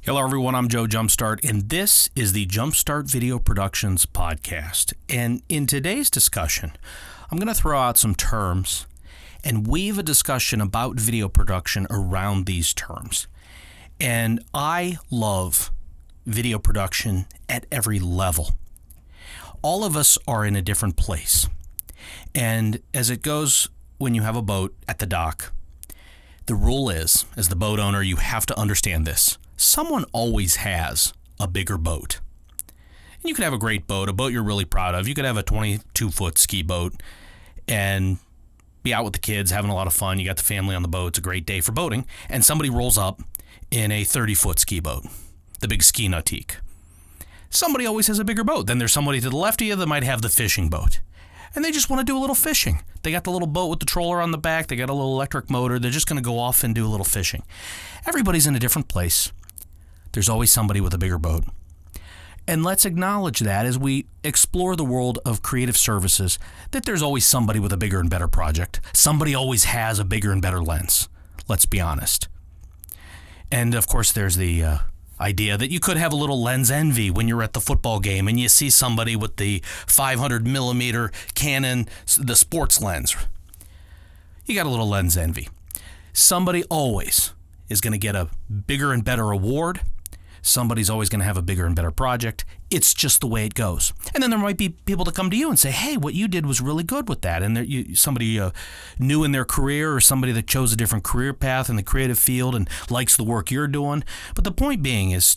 Hello everyone, I'm Joe Jumpstart, and this is the Jumpstart Video Productions podcast. And in today's discussion, I'm going to throw out some terms and weave a discussion about video production around these terms. And I love video production at every level. All of us are in a different place. And as it goes when you have a boat at the dock, the rule is, as the boat owner, you have to understand this. Someone always has a bigger boat. And you could have a great boat, a boat you're really proud of. You could have a 22-foot ski boat and be out with the kids, having a lot of fun. You got the family on the boat. It's a great day for boating. And somebody rolls up in a 30-foot ski boat, the big ski nautique. Somebody always has a bigger boat. Then there's somebody to the left of you that might have the fishing boat. And they just want to do a little fishing. They got the little boat with the troller on the back. They got a little electric motor. They're just going to go off and do a little fishing. Everybody's in a different place. There's always somebody with a bigger boat. And let's acknowledge that as we explore the world of creative services, that there's always somebody with a bigger and better project. Somebody always has a bigger and better lens. Let's be honest. And of course, there's the idea that you could have a little lens envy when you're at the football game and you see somebody with the 500 millimeter Canon, the sports lens. You got a little lens envy. Somebody always is going to get a bigger and better award. Somebody's always going to have a bigger and better project. It's just the way it goes. And then there might be people that come to you and say, hey, what you did was really good with that. And somebody new in their career or somebody that chose a different career path in the creative field and likes the work you're doing. But the point being is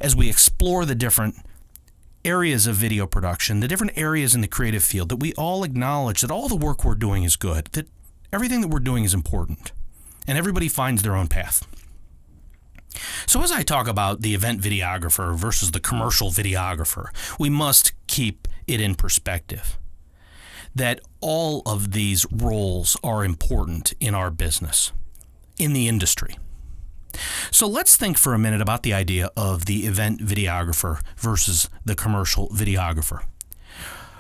as we explore the different areas of video production, the different areas in the creative field, that we all acknowledge that all the work we're doing is good, that everything that we're doing is important, and everybody finds their own path. So as I talk about the event videographer versus the commercial videographer, we must keep it in perspective that all of these roles are important in our business, in the industry. So let's think for a minute about the idea of the event videographer versus the commercial videographer.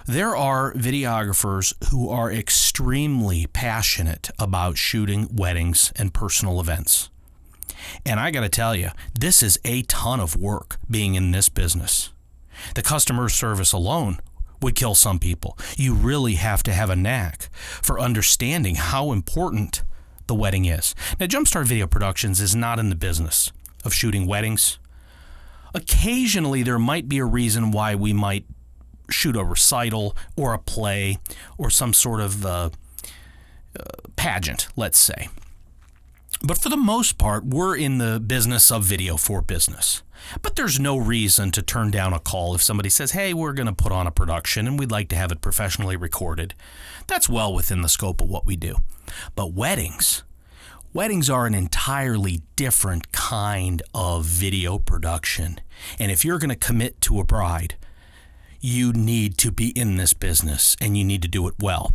There are videographers who are extremely passionate about shooting weddings and personal events. And I got to tell you, this is a ton of work being in this business. The customer service alone would kill some people. You really have to have a knack for understanding how important the wedding is. Now, Jumpstart Video Productions is not in the business of shooting weddings. Occasionally, there might be a reason why we might shoot a recital or a play or some sort of pageant, let's say. But for the most part, we're in the business of video for business. But there's no reason to turn down a call if somebody says, hey, we're going to put on a production and we'd like to have it professionally recorded. That's well within the scope of what we do. But weddings are an entirely different kind of video production. And if you're going to commit to a bride, you need to be in this business and you need to do it well.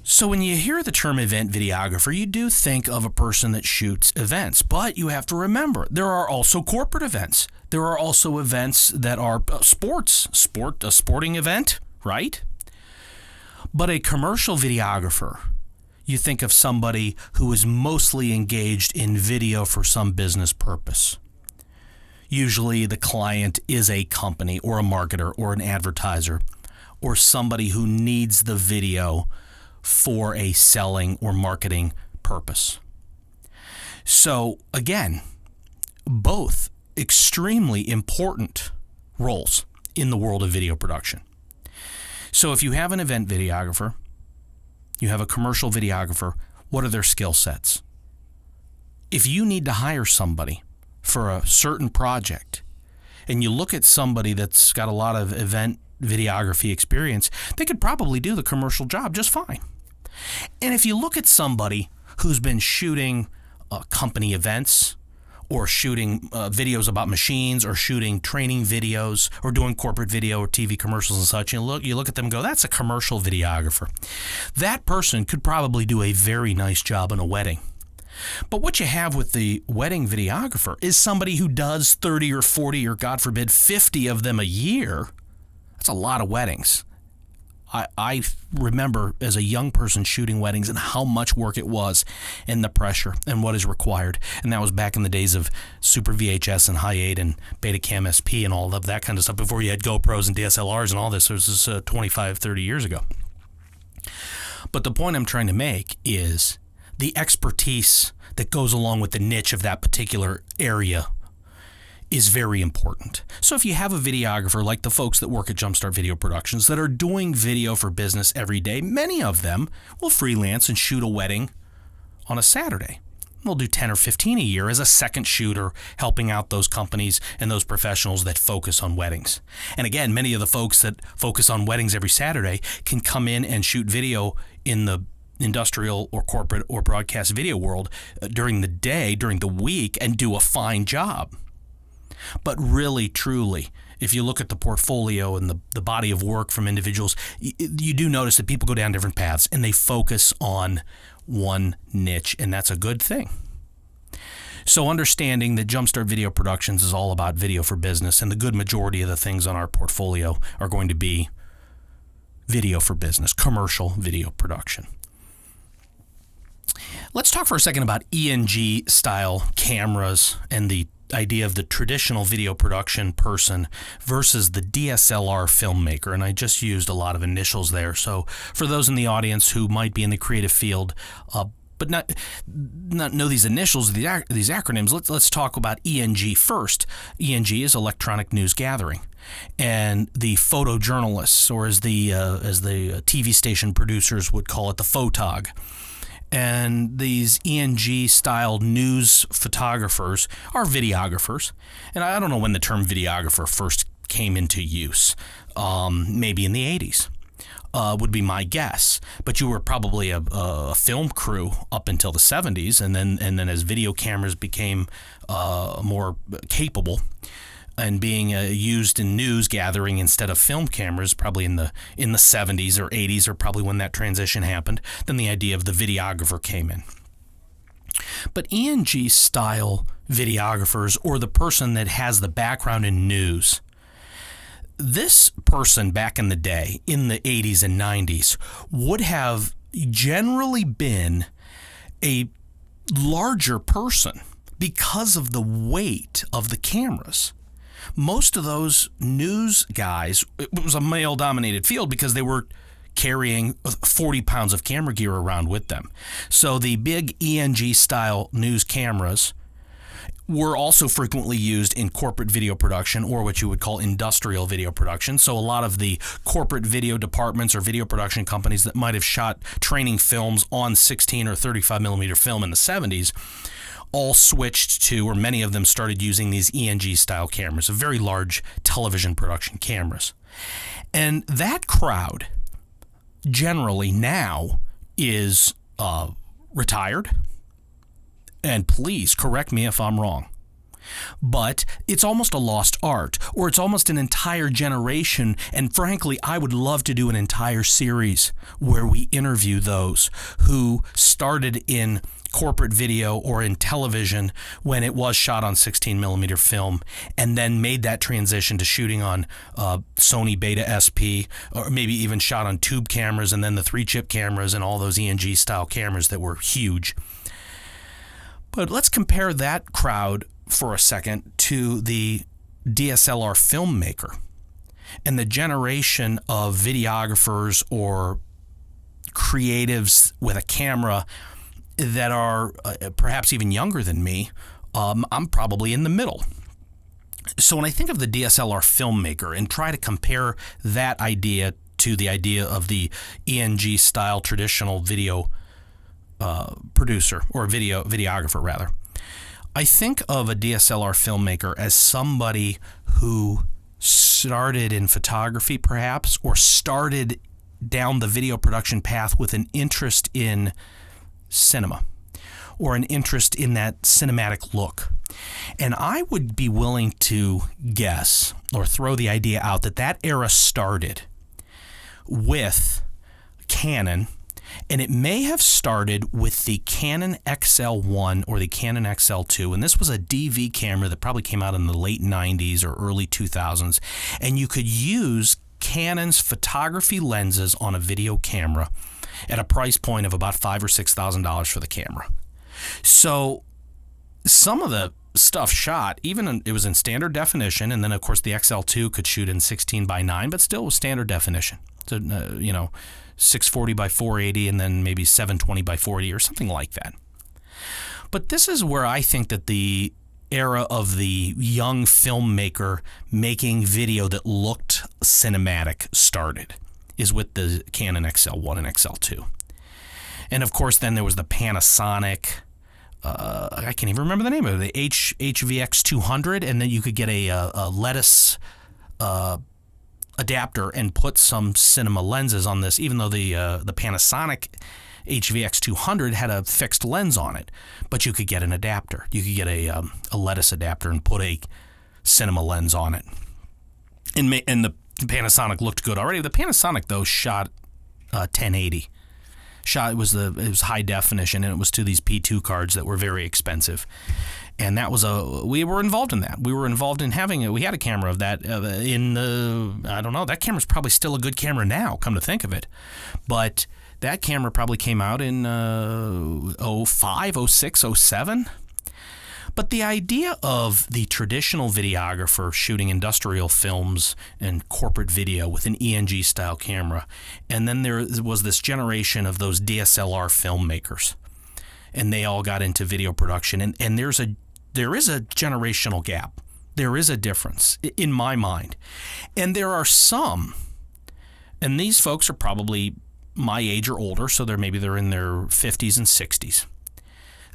So when you hear the term event videographer, you do think of a person that shoots events. But you have to remember, there are also corporate events. There are also events that are a sporting event, right? But a commercial videographer, you think of somebody who is mostly engaged in video for some business purpose. Usually the client is a company or a marketer or an advertiser or somebody who needs the video for a selling or marketing purpose. So again, both extremely important roles in the world of video production. So if you have an event videographer, you have a commercial videographer, what are their skill sets? If you need to hire somebody for a certain project and you look at somebody that's got a lot of event videography experience, they could probably do the commercial job just fine. And if you look at somebody who's been shooting company events or shooting videos about machines or shooting training videos or doing corporate video or TV commercials and such, you look at them and go, that's a commercial videographer. That person could probably do a very nice job in a wedding. But what you have with the wedding videographer is somebody who does 30 or 40 or, God forbid, 50 of them a year. That's a lot of weddings. I remember as a young person shooting weddings and how much work it was and the pressure and what is required. And that was back in the days of Super VHS and High 8 and Betacam SP and all of that kind of stuff before you had GoPros and DSLRs and all this. This was 25, 30 years ago. But the point I'm trying to make is the expertise that goes along with the niche of that particular area is very important. So if you have a videographer like the folks that work at Jumpstart Video Productions that are doing video for business every day, many of them will freelance and shoot a wedding on a Saturday. They'll do 10 or 15 a year as a second shooter, helping out those companies and those professionals that focus on weddings. And again, many of the folks that focus on weddings every Saturday can come in and shoot video in the industrial or corporate or broadcast video world during the day, during the week, and do a fine job. But really, truly, if you look at the portfolio and the body of work from individuals, you do notice that people go down different paths and they focus on one niche, and that's a good thing. So understanding that Jumpstart Video Productions is all about video for business, and the good majority of the things on our portfolio are going to be video for business, commercial video production. Let's talk for a second about Eng Style Cameras and the idea of the traditional video production person versus the DSLR filmmaker. And I just used a lot of initials there. So for those in the audience who might be in the creative field, but not know these initials, these acronyms, let's talk about ENG first. ENG is electronic news gathering. And the photojournalists, or as the TV station producers would call it, the photog. And these ENG-style news photographers are videographers. And I don't know when the term videographer first came into use. Maybe in the 80s would be my guess. But you were probably a film crew up until the 70s. And then as video cameras became more capable and being used in news gathering instead of film cameras, probably in the 70s or 80s, or probably when that transition happened, then the idea of the videographer came in. But ENG style videographers, or the person that has the background in news, this person back in the day, in the 80s and 90s, would have generally been a larger person because of the weight of the cameras. Most of those news guys, it was a male-dominated field because they were carrying 40 pounds of camera gear around with them. So the big ENG-style news cameras were also frequently used in corporate video production, or what you would call industrial video production. So a lot of the corporate video departments or video production companies that might have shot training films on 16 or 35 millimeter film in the 70s all switched to, or many of them started using these ENG-style cameras, very large television production cameras. And that crowd generally now is retired. And please correct me if I'm wrong. But it's almost a lost art, or it's almost an entire generation. And frankly, I would love to do an entire series where we interview those who started in corporate video or in television when it was shot on 16 millimeter film, and then made that transition to shooting on Sony Beta SP, or maybe even shot on tube cameras and then the 3-chip cameras and all those ENG style cameras that were huge. But let's compare that crowd for a second to the DSLR filmmaker and the generation of videographers or creatives with a camera that are perhaps even younger than me. I'm probably in the middle. So when I think of the DSLR filmmaker and try to compare that idea to the idea of the ENG style traditional video producer, or videographer rather, I think of a DSLR filmmaker as somebody who started in photography perhaps, or started down the video production path with an interest in cinema, or an interest in that cinematic look. And I would be willing to guess, or throw the idea out, that era started with Canon, and it may have started with the Canon XL1 or the Canon XL2, and this was a DV camera that probably came out in the late 90s or early 2000s, and you could use Canon's photography lenses on a video camera at a price point of about $5,000 or $6,000 for the camera. So some of the stuff shot, it was in standard definition, and then of course the XL2 could shoot in 16:9, but still was standard definition. So 640 by 480, and then maybe 720 by 40 or something like that. But this is where I think that the era of the young filmmaker making video that looked cinematic started, is with the Canon XL1 and XL2. And of course then there was the Panasonic, I can't even remember the name of it, the HVX 200, and then you could get a lettuce adapter and put some cinema lenses on this, even though the Panasonic HVX 200 had a fixed lens on it, but you could get an adapter. You could get a lettuce adapter and put a cinema lens on it. And the Panasonic looked good already. The Panasonic, though, shot 1080. It was high definition, and it was to these P2 cards that were very expensive. And that was we were involved in that. We were involved in we had a camera of that I don't know, that camera's probably still a good camera now, come to think of it. But that camera probably came out in 05, 06, 07. But the idea of the traditional videographer shooting industrial films and corporate video with an ENG style camera, and then there was this generation of those DSLR filmmakers, and they all got into video production, and there is a generational gap. There is a difference in my mind. And there are some, and these folks are probably my age or older, so they're in their 50s and 60s,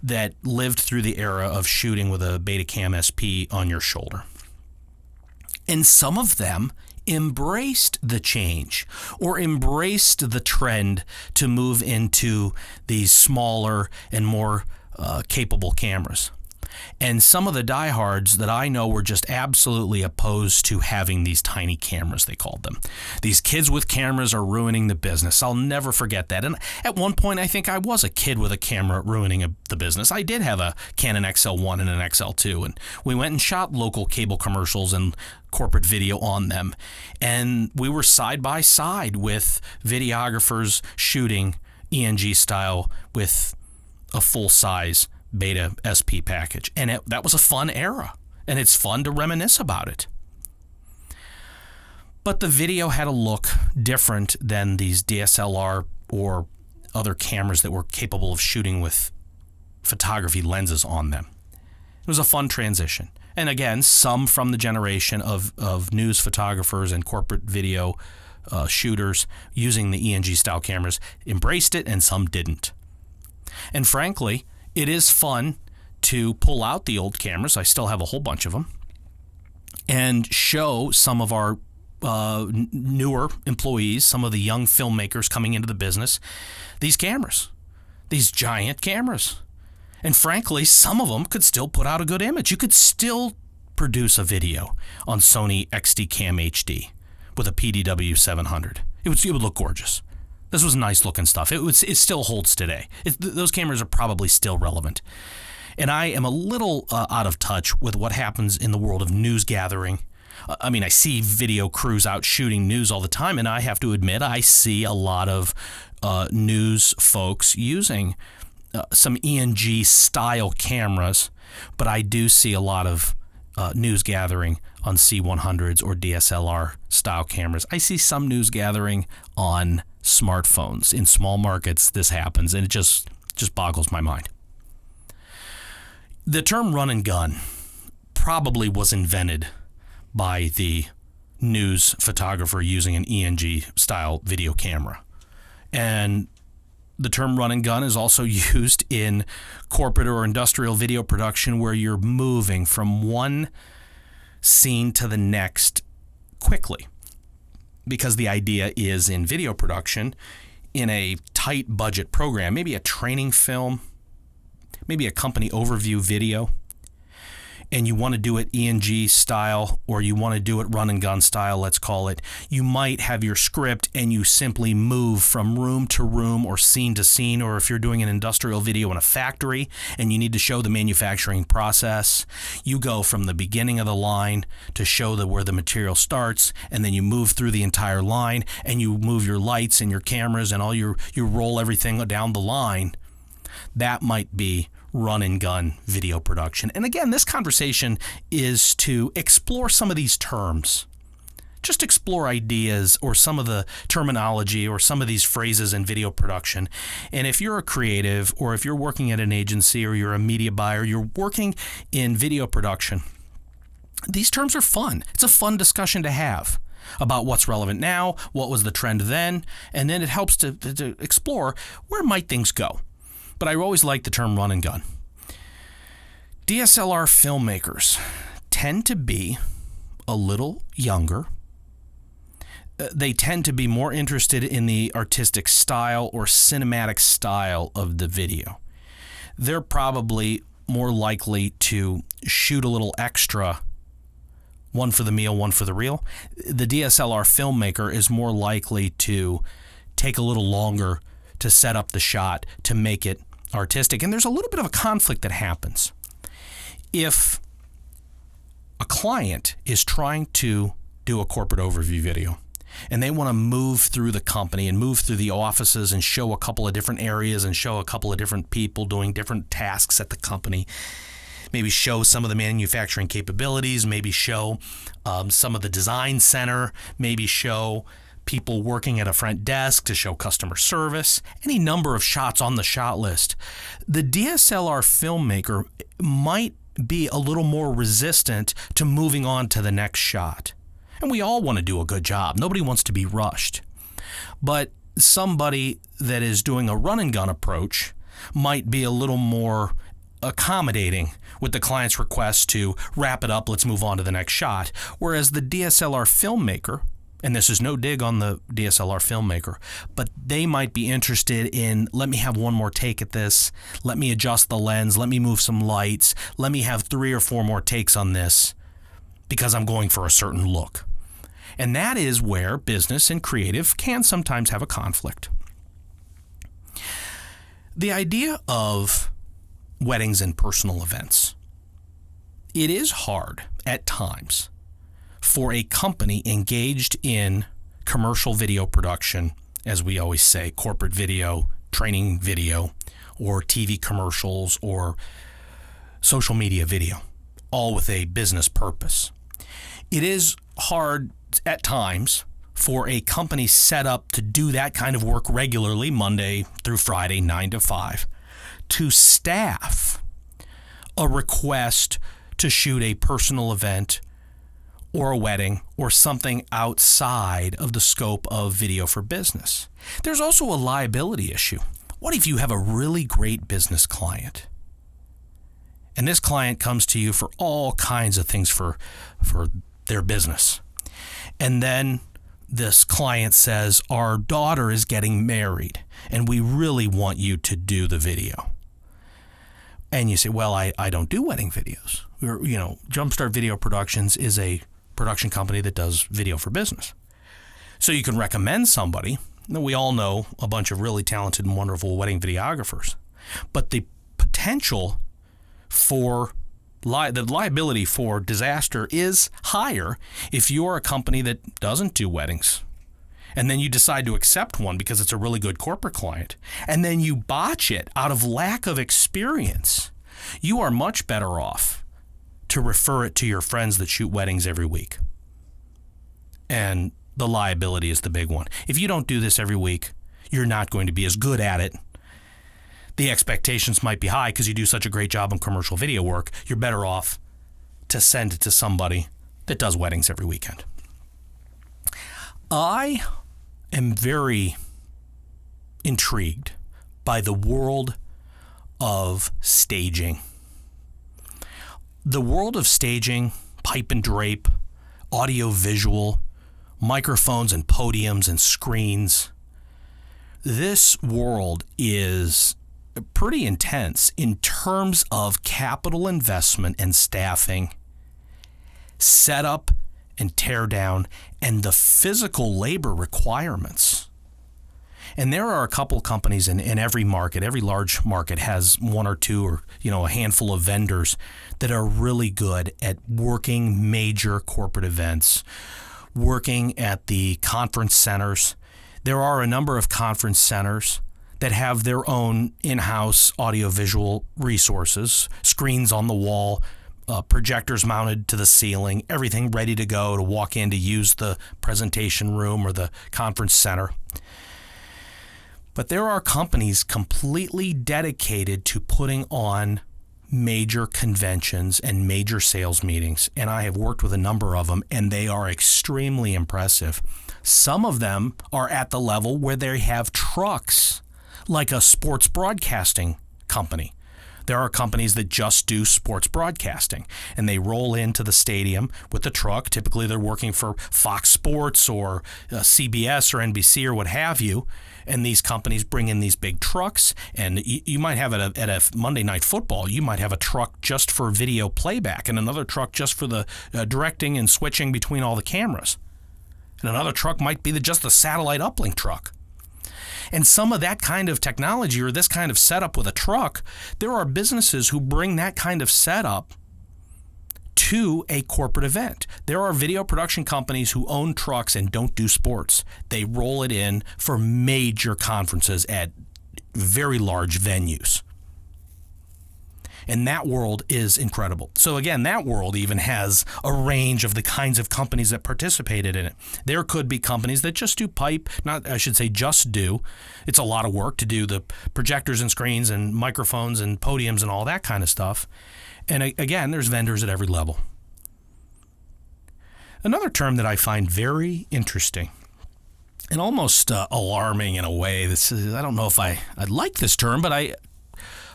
that lived through the era of shooting with a Betacam SP on your shoulder. And some of them embraced the change or embraced the trend to move into these smaller and more capable cameras. And some of the diehards that I know were just absolutely opposed to having these tiny cameras, they called them. These kids with cameras are ruining the business. I'll never forget that. And at one point, I think I was a kid with a camera ruining the business. I did have a Canon XL1 and an XL2, and we went and shot local cable commercials and corporate video on them. And we were side by side with videographers shooting ENG style with a full-size Beta SP package. And that was a fun era, and it's fun to reminisce about it. But the video had a look different than these DSLR or other cameras that were capable of shooting with photography lenses on them. It was a fun transition. And again, some from the generation of news photographers and corporate video shooters using the ENG style cameras embraced it, and some didn't. And frankly, it is fun to pull out the old cameras. I still have a whole bunch of them, and show some of our newer employees, some of the young filmmakers coming into the business, these cameras, these giant cameras. And frankly, some of them could still put out a good image. You could still produce a video on Sony XD-Cam HD with a PDW 700. It would look gorgeous. This was nice looking stuff. It still holds today. Those cameras are probably still relevant. And I am a little out of touch with what happens in the world of news gathering. I mean, I see video crews out shooting news all the time, and I have to admit I see a lot of news folks using some ENG style cameras, but I do see a lot of news gathering on C100s or DSLR style cameras. I see some news gathering on smartphones. In small markets, this happens, and it just boggles my mind. The term run and gun probably was invented by the news photographer using an ENG style video camera. And the term run and gun is also used in corporate or industrial video production, where you're moving from one scene to the next quickly. Because the idea is, in video production, in a tight budget program, maybe a training film, maybe a company overview video, and you want to do it ENG style, or you want to do it run and gun style, let's call it, you might have your script and you simply move from room to room or scene to scene, or if you're doing an industrial video in a factory and you need to show the manufacturing process, you go from the beginning of the line to show where the material starts, and then you move through the entire line and you move your lights and your cameras and you roll everything down the line. That might be run and gun video production. And again, this conversation is to explore some of these terms. Just explore ideas or some of the terminology or some of these phrases in video production. And if you're a creative, or if you're working at an agency, or you're a media buyer, you're working in video production, these terms are fun. It's a fun discussion to have about what's relevant now, what was the trend then, and then it helps to explore where might things go. But I always like the term run and gun. DSLR filmmakers tend to be a little younger. They tend to be more interested in the artistic style or cinematic style of the video. They're probably more likely to shoot a little extra, one for the meal, one for the reel. The DSLR filmmaker is more likely to take a little longer to set up the shot, to make it artistic. And there's a little bit of a conflict that happens. If a client is trying to do a corporate overview video and they want to move through the company and move through the offices and show a couple of different areas and show a couple of different people doing different tasks at the company, maybe show some of the manufacturing capabilities, maybe show some of the design center, maybe show people working at a front desk to show customer service, any number of shots on the shot list. The DSLR filmmaker might be a little more resistant to moving on to the next shot. And we all want to do a good job. Nobody wants to be rushed. But somebody that is doing a run and gun approach might be a little more accommodating with the client's request to wrap it up, let's move on to the next shot. Whereas the DSLR filmmaker, and this is no dig on the DSLR filmmaker, but they might be interested in, let me have one more take at this, let me adjust the lens, let me move some lights, let me have 3 or 4 more takes on this because I'm going for a certain look. And that is where business and creative can sometimes have a conflict. The idea of weddings and personal events, it is hard at times for a company engaged in commercial video production, as we always say, corporate video, training video, or TV commercials, or social media video, all with a business purpose. It is hard at times for a company set up to do that kind of work regularly, Monday through Friday, 9 to 5, to staff a request to shoot a personal event or a wedding, or something outside of the scope of video for business. There's also a liability issue. What if you have a really great business client? And this client comes to you for all kinds of things for their business. And then this client says, our daughter is getting married, and we really want you to do the video. And you say, well, I don't do wedding videos. Jumpstart Video Productions is a production company that does video for business. So you can recommend somebody. We all know a bunch of really talented and wonderful wedding videographers. But the potential for the liability for disaster is higher if you're a company that doesn't do weddings. And then you decide to accept one because it's a really good corporate client. And then you botch it out of lack of experience. You are much better off to refer it to your friends that shoot weddings every week. And the liability is the big one. If you don't do this every week, you're not going to be as good at it. The expectations might be high because you do such a great job on commercial video work. You're better off to send it to somebody that does weddings every weekend. I am very intrigued by the world of staging. The world of staging, pipe and drape, audio visual, microphones and podiums and screens. This world is pretty intense in terms of capital investment and staffing, setup and tear down, and the physical labor requirements. And there are a couple companies in every market. Every large market has one or two or, a handful of vendors that are really good at working major corporate events, working at the conference centers. There are a number of conference centers that have their own in-house audiovisual resources, screens on the wall, projectors mounted to the ceiling, everything ready to go to walk in to use the presentation room or the conference center. But there are companies completely dedicated to putting on major conventions and major sales meetings, and I have worked with a number of them, and they are extremely impressive. Some of them are at the level where they have trucks, like a sports broadcasting company. There are companies that just do sports broadcasting, and they roll into the stadium with the truck. Typically, they're working for Fox Sports or CBS or NBC or what have you, and these companies bring in these big trucks, and you might have at a Monday Night Football, you might have a truck just for video playback and another truck just for the directing and switching between all the cameras. And another truck might be just the satellite uplink truck. And some of that kind of technology or this kind of setup with a truck, there are businesses who bring that kind of setup to a corporate event. There are video production companies who own trucks and don't do sports. They roll it in for major conferences at very large venues. And that world is incredible. So again, that world even has a range of the kinds of companies that participated in it. There could be companies that just do pipe, just do. It's a lot of work to do the projectors and screens and microphones and podiums and all that kind of stuff. And again, there's vendors at every level. Another term that I find very interesting and almost alarming in a way, I don't know if I like this term, but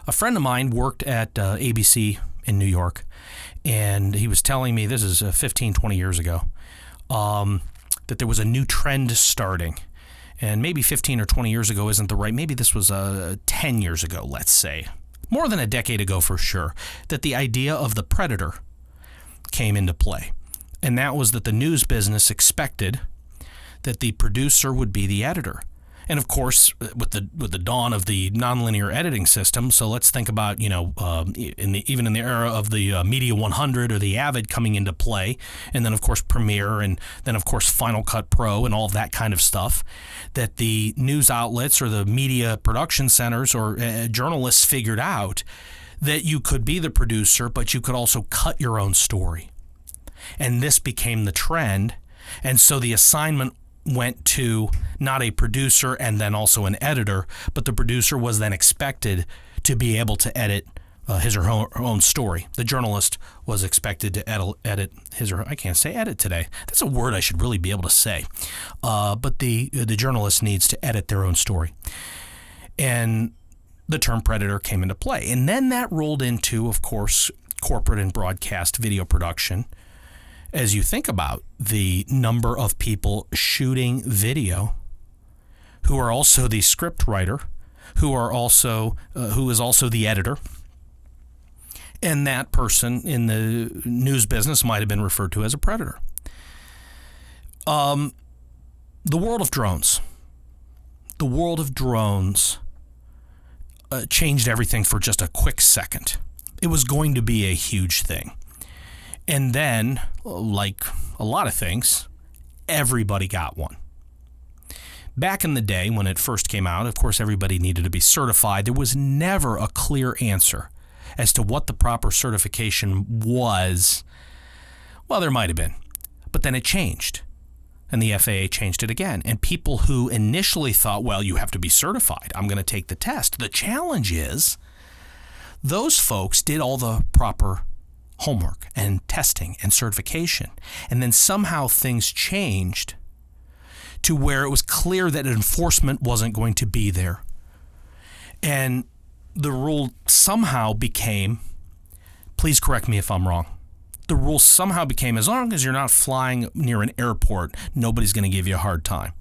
a friend of mine worked at ABC in New York, and he was telling me, this is 15, 20 years ago, that there was a new trend starting. And maybe 15 or 20 years ago isn't the right, maybe this was 10 years ago, let's say. More than a decade ago for sure, that the idea of the predator came into play. And that was that the news business expected that the producer would be the editor. And of course, with the dawn of the nonlinear editing system, so let's think about, even in the era of the Media 100 or the Avid coming into play, and then of course Premiere, and then of course Final Cut Pro and all of that kind of stuff, that the news outlets or the media production centers or journalists figured out that you could be the producer, but you could also cut your own story. And this became the trend, and so the assignment went to not a producer and then also an editor, but the producer was then expected to be able to edit his or her own story. The journalist was expected to edit his or her, I can't say edit today. That's a word I should really be able to say. But the journalist needs to edit their own story. And the term predator came into play. And then that rolled into, of course, corporate and broadcast video production. As you think about the number of people shooting video who are also the script writer, who is also the editor, and that person in the news business might have been referred to as a predator. The world of drones. The world of drones changed everything for just a quick second. It was going to be a huge thing. And then, like a lot of things, everybody got one. Back in the day when it first came out, of course, everybody needed to be certified. There was never a clear answer as to what the proper certification was. Well, there might have been, but then it changed, and the FAA changed it again. And people who initially thought, well, you have to be certified, I'm going to take the test. The challenge is those folks did all the proper homework and testing and certification. And then somehow things changed to where it was clear that enforcement wasn't going to be there. And the rule somehow became, please correct me if I'm wrong, the rule somehow became as long as you're not flying near an airport, nobody's going to give you a hard time.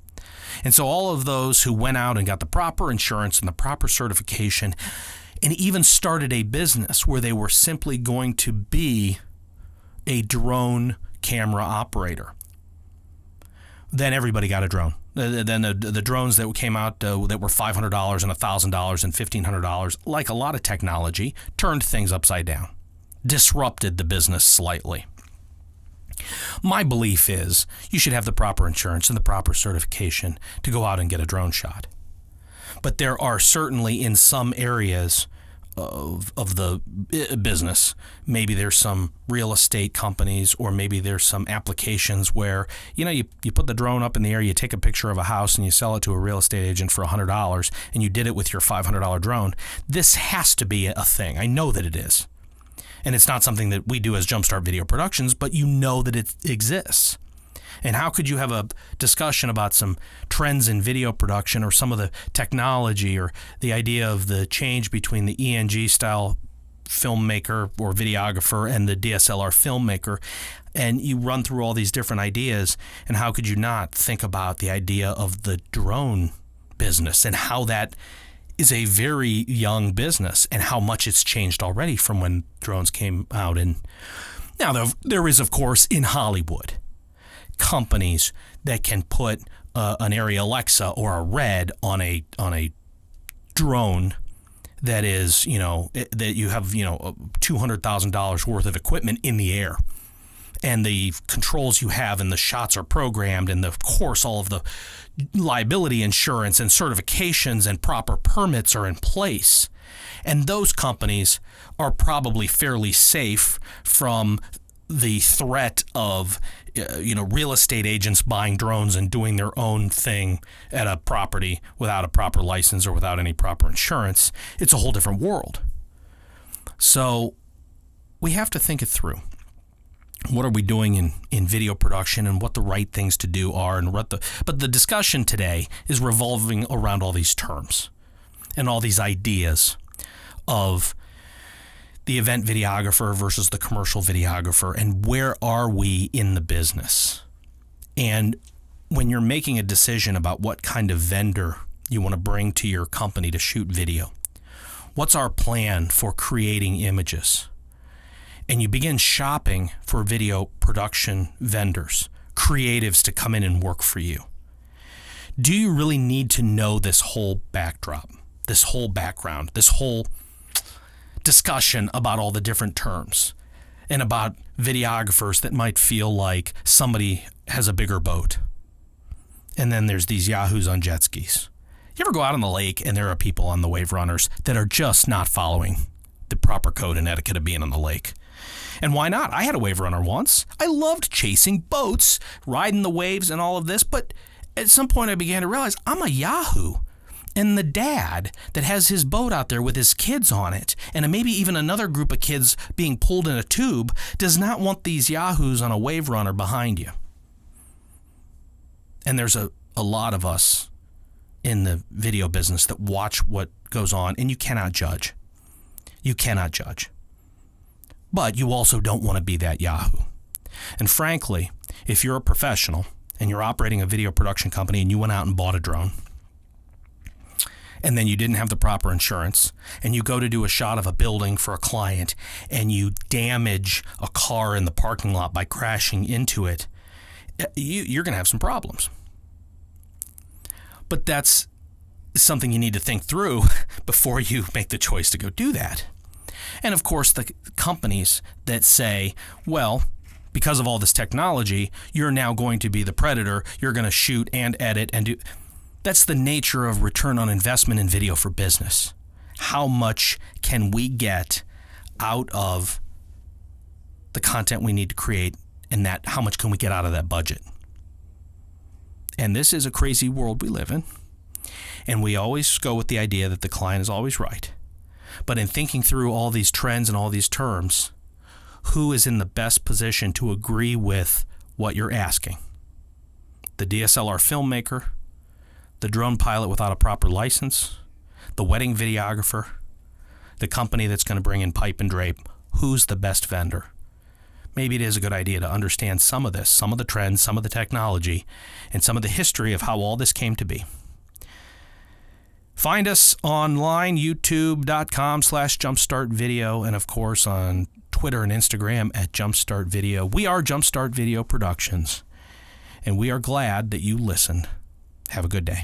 And so all of those who went out and got the proper insurance and the proper certification and even started a business where they were simply going to be a drone camera operator, then everybody got a drone. Then the drones that came out that were $500 and $1,000 and $1,500, like a lot of technology, turned things upside down, disrupted the business slightly. My belief is you should have the proper insurance and the proper certification to go out and get a drone shot. But there are certainly in some areas of the business, maybe there's some real estate companies or maybe there's some applications where, you put the drone up in the air, you take a picture of a house and you sell it to a real estate agent for $100 and you did it with your $500 drone. This has to be a thing. I know that it is. And it's not something that we do as Jumpstart Video Productions, but you know that it exists. And how could you have a discussion about some trends in video production or some of the technology or the idea of the change between the Eng style filmmaker or videographer and the DSLR filmmaker, and you run through all these different ideas, and how could you not think about the idea of the drone business and how that is a very young business and how much it's changed already from when drones came out. And now there is, of course, in Hollywood, companies that can put an Arri Alexa or a Red on a drone that is, that you have, $200,000 worth of equipment in the air. And the controls you have and the shots are programmed, and of course all of the liability insurance and certifications and proper permits are in place. And those companies are probably fairly safe from the threat of real estate agents buying drones and doing their own thing at a property without a proper license or without any proper insurance. It's a whole different world. So we have to think it through. What are we doing in video production and what the right things to do are, but the discussion today is revolving around all these terms and all these ideas of the event videographer versus the commercial videographer, and where are we in the business. And when you're making a decision about what kind of vendor you want to bring to your company to shoot video, what's our plan for creating images? And you begin shopping for video production vendors, creatives to come in and work for you. Do you really need to know this whole backdrop, this whole background, this whole discussion about all the different terms and about videographers that might feel like somebody has a bigger boat? And then there's these yahoos on jet skis. You ever go out on the lake and there are people on the wave runners that are just not following the proper code and etiquette of being on the lake? And why not? I had a wave runner once. I loved chasing boats, riding the waves and all of this, but at some point I began to realize I'm a yahoo. And the dad that has his boat out there with his kids on it, and maybe even another group of kids being pulled in a tube, does not want these yahoos on a wave runner behind you. And there's a lot of us in the video business that watch what goes on, and you cannot judge. You cannot judge. But you also don't want to be that yahoo. And frankly, if you're a professional and you're operating a video production company and you went out and bought a drone, and then you didn't have the proper insurance, and you go to do a shot of a building for a client, and you damage a car in the parking lot by crashing into it, you're going to have some problems. But that's something you need to think through before you make the choice to go do that. And of course, the companies that say, well, because of all this technology, you're now going to be the predator, you're going to shoot and edit and do. That's the nature of return on investment in video for business. How much can we get out of the content we need to create, and that how much can we get out of that budget? And this is a crazy world we live in. And we always go with the idea that the client is always right. But in thinking through all these trends and all these terms, who is in the best position to agree with what you're asking? The DSLR filmmaker, the drone pilot without a proper license, the wedding videographer, the company that's going to bring in pipe and drape. Who's the best vendor? maybe it is a good idea to understand some of this, some of the trends, some of the technology, and some of the history of how all this came to be. Find us online, youtube.com/jumpstartvideo, and of course on Twitter and Instagram at Jumpstart Video. We are Jumpstart Video Productions, and we are glad that you listened. Have a good day.